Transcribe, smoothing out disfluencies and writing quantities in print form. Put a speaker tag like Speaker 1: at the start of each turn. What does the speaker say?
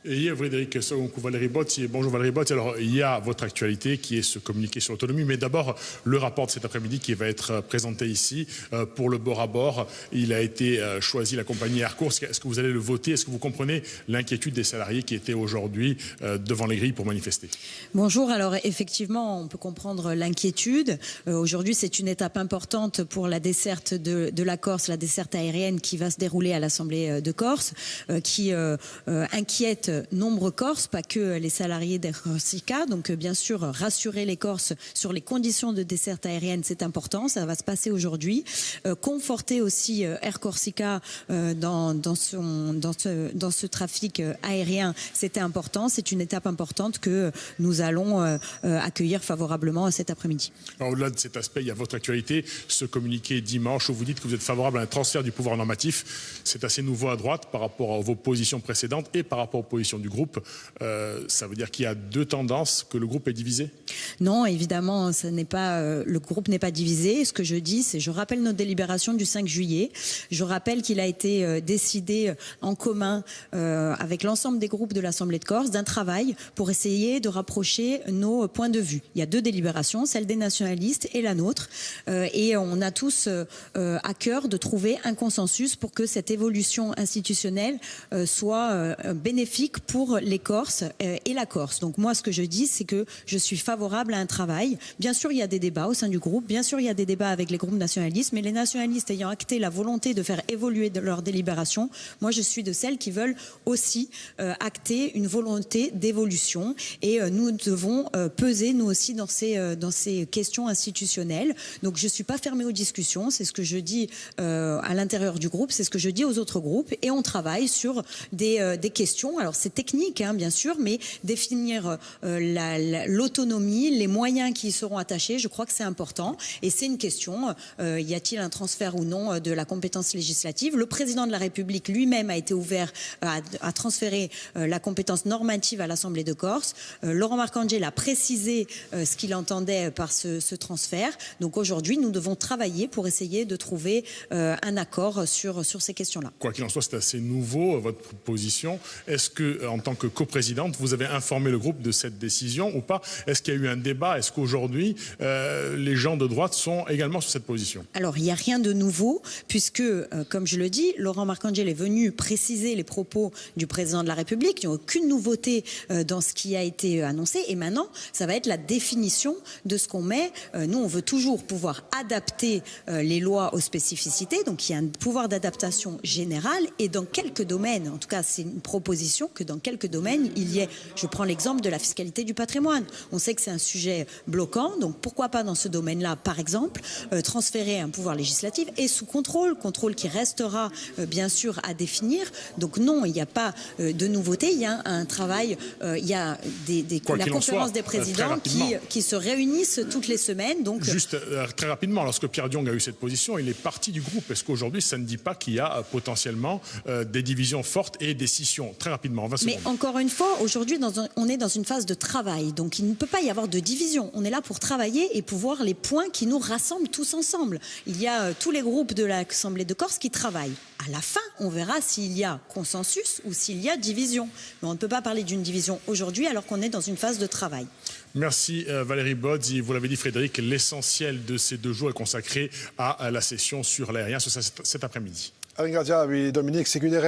Speaker 1: Et Frédéric Sonko, Valérie Botti. Bonjour Valérie Botti. Alors, il y a votre actualité qui est ce communiqué sur l'autonomie, mais d'abord le rapport de cet après-midi qui va être présenté ici pour le bord à bord. Il a été choisi la compagnie Aircourse. Est-ce que vous allez le voter? Est-ce que vous comprenez l'inquiétude des salariés qui étaient aujourd'hui devant les grilles pour manifester?
Speaker 2: Bonjour. Alors effectivement, on peut comprendre l'inquiétude. Aujourd'hui, c'est une étape importante pour la desserte de la Corse, la desserte aérienne qui va se dérouler à l'Assemblée de Corse, qui inquiète nombreux Corses, pas que les salariés d'Air Corsica. Donc bien sûr, rassurer les Corses sur les conditions de desserte aérienne, c'est important, ça va se passer aujourd'hui. Conforter aussi Air Corsica dans ce trafic aérien, c'était important. C'est une étape importante que nous allons accueillir favorablement cet après-midi.
Speaker 1: Au-delà de cet aspect, il y a votre actualité, ce communiqué dimanche où vous dites que vous êtes favorable à un transfert du pouvoir normatif. C'est assez nouveau à droite par rapport à vos positions précédentes et par rapport aux positions du groupe. Ça veut dire qu'il y a deux tendances, que le groupe est divisé?
Speaker 2: Non, évidemment, ce n'est pas, le groupe n'est pas divisé. Ce que je dis, c'est je rappelle notre délibération du 5 juillet. Je rappelle qu'il a été décidé en commun avec l'ensemble des groupes de l'Assemblée de Corse d'un travail pour essayer de rapprocher nos points de vue. Il y a deux délibérations, celle des nationalistes et la nôtre. Et on a tous à cœur de trouver un consensus pour que cette évolution institutionnelle soit bénéfique pour les Corses et la Corse. Donc moi, ce que je dis, c'est que je suis favorable à un travail. Bien sûr, il y a des débats au sein du groupe. Bien sûr, il y a des débats avec les groupes nationalistes. Mais les nationalistes ayant acté la volonté de faire évoluer leur délibération, moi, je suis de celles qui veulent aussi acter une volonté d'évolution. Et nous devons peser, nous aussi, dans ces questions institutionnelles. Donc, je ne suis pas fermée aux discussions. C'est ce que je dis à l'intérieur du groupe. C'est ce que je dis aux autres groupes. Et on travaille sur des questions. Alors, c'est technique, hein, bien sûr, mais définir l'autonomie, les moyens qui y seront attachés, je crois que c'est important. Et c'est une question, y a-t-il un transfert ou non de la compétence législative? Le président de la République lui-même a été ouvert à transférer la compétence normative à l'Assemblée de Corse. Laurent Marcangel a précisé ce qu'il entendait par ce transfert. Donc aujourd'hui, nous devons travailler pour essayer de trouver un accord sur ces questions-là.
Speaker 1: Quoi qu'il en soit, c'est assez nouveau, votre position. Est-ce que, en tant que coprésidente, vous avez informé le groupe de cette décision ou pas? Est-ce qu'il y a eu un débat? Est-ce qu'aujourd'hui, les gens de droite sont également sur cette position?
Speaker 2: Alors, il n'y a rien de nouveau, puisque, comme je le dis, Laurent Marcangel est venu préciser les propos du président de la République. Il n'y a aucune nouveauté dans ce qui a été annoncé. Et maintenant, ça va être la définition de ce qu'on met. Nous, on veut toujours pouvoir adapter les lois aux spécificités. Donc, il y a un pouvoir d'adaptation général. Et dans quelques domaines, en tout cas, c'est une proposition que dans quelques domaines, il y ait, je prends l'exemple de la fiscalité du patrimoine. On sait que c'est un sujet bloquant, donc pourquoi pas dans ce domaine-là, par exemple, transférer un pouvoir législatif et sous contrôle qui restera bien sûr à définir. Donc non, il n'y a pas de nouveauté, il y a un travail, il y a la conférence des présidents qui se réunissent toutes les semaines. Donc
Speaker 1: juste très rapidement, lorsque Pierre Diong a eu cette position, il est parti du groupe. Est-ce qu'aujourd'hui, ça ne dit pas qu'il y a potentiellement des divisions fortes et des scissions? Très rapidement, 20 secondes.
Speaker 2: Mais encore une fois, aujourd'hui, on est dans une phase de travail. Donc, il ne peut pas y avoir de division. On est là pour travailler et pour voir les points qui nous rassemblent tous ensemble. Il y a tous les groupes de l'Assemblée de Corse qui travaillent. À la fin, on verra s'il y a consensus ou s'il y a division. Mais on ne peut pas parler d'une division aujourd'hui alors qu'on est dans une phase de travail.
Speaker 1: Merci Valérie Botti. Vous l'avez dit Frédéric, l'essentiel de ces 2 jours est consacré à la session sur l'aérien cet après-midi.
Speaker 3: Dominique,